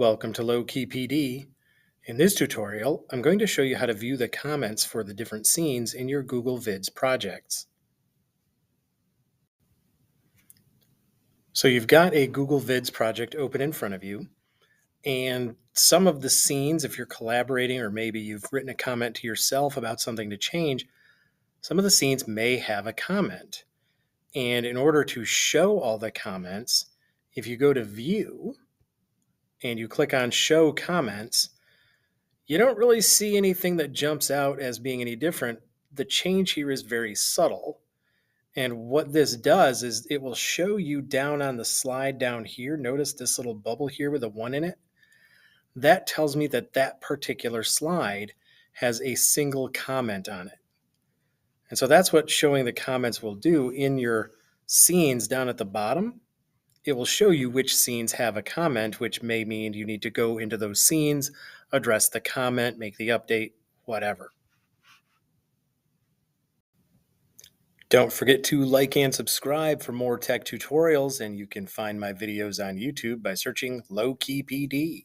Welcome to lowkeypd. In this tutorial, I'm going to show you how to view the comments for the different scenes in your Google Vids projects. So you've got a Google Vids project open in front of you, and some of the scenes, if you're collaborating or maybe you've written a comment to yourself about something to change, some of the scenes may have a comment. And in order to show all the comments, if you go to View and you click on Show Comments, you don't really see anything that jumps out as being any different. The change here is very subtle. And what this does is it will show you down on the slide down here. Notice this little bubble here with a 1 in it. That tells me that that particular slide has a single comment on it. And so that's what showing the comments will do in your scenes down at the bottom. It will show you which scenes have a comment, which may mean you need to go into those scenes, address the comment, make the update, whatever. Don't forget to like and subscribe for more tech tutorials, and you can find my videos on YouTube by searching lowkeypd.